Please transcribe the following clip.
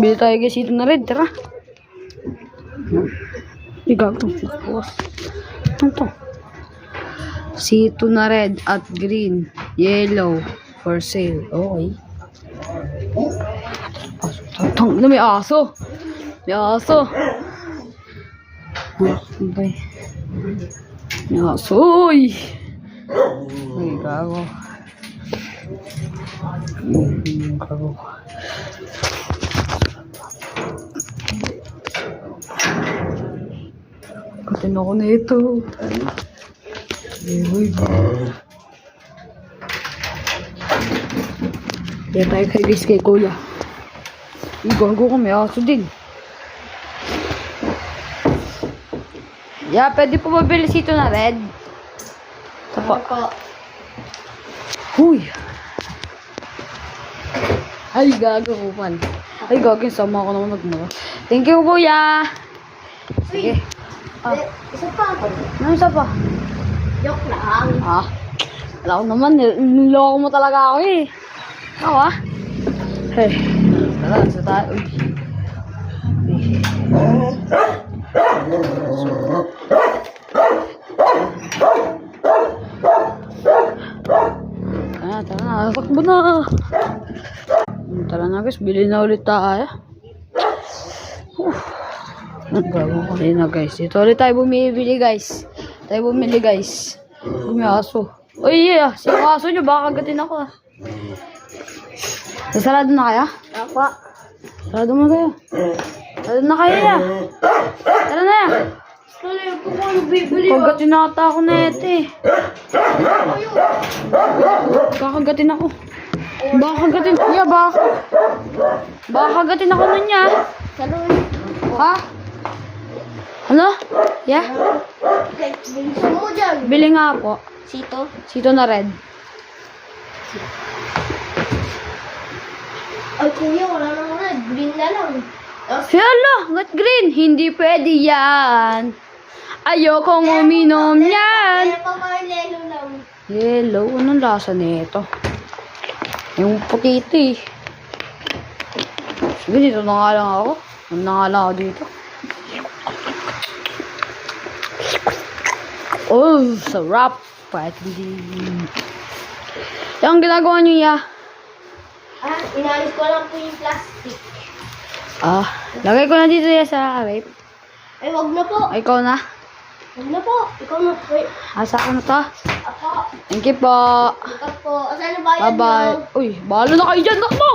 Bili tayo guys ito na red, tara. Igagawin ko. Ano to? Sito na red at green, yellow for sale. Okay. Tang na may aso. May aso. Okay. May aso. Uy. Uy, gago. Gago. Katin ako na ito. Kaya tayo kay guys kay kuya. Gago ko, may aso din. Yeah, pwede po mabili sito na red. Tapa. Huy. Ay, gago ko man. Ay, gago, sama ko naman magmura. Thank you, kuya. Sige. Isa pa ako. Ano isa pa? Joke lang. Wala ko naman. Niloko mo talaga ako eh. Ako Hey. Tara, sa tayo. Tara na. Takbo na. Tara na guys. Bili na ulit tayo. Nagbago ko na guys. Ito ulit tayo bumibili guys. Gumiaso. Uy, yeah. Si aso nyo. Baka kagatin ako Sarado na kaya? Ako. Sarado mo kayo. Sarado na kayo ya. Tara na ya. Tuloy ko kung bibili. Kagatin ata ako na ito eh. Kakagatin ako. Baka kagatin. Yeah, baka kagatin ako nun ya. Tuloy. Ha? Ano? Yeah? Bilisan mo dyan. Bili nga po. Sito na red. Ay, kuya, wala naman red. Green na lang. Hello, got green. Hindi pwede yan. Ayokong uminom yan. Kaya pa yellow lang. Yellow? Anong lasa nito? Yung puti ito eh. Sige, dito na nga lang ako. Dito. Oh, sarap. Pwede din. Yung ginagawa nyo ya? Inalis ko lang po yung plastic. Lagay ko na dito ya sa rape. Ay, wag na po. Ikaw na. Wag na po. Ikaw na. Wait. Asa ko na to? Ako. Thank you po. Ikaw po. Asan na bayad Bye-bye. mo? Uy, bahala na kayo dyan. Nakmo!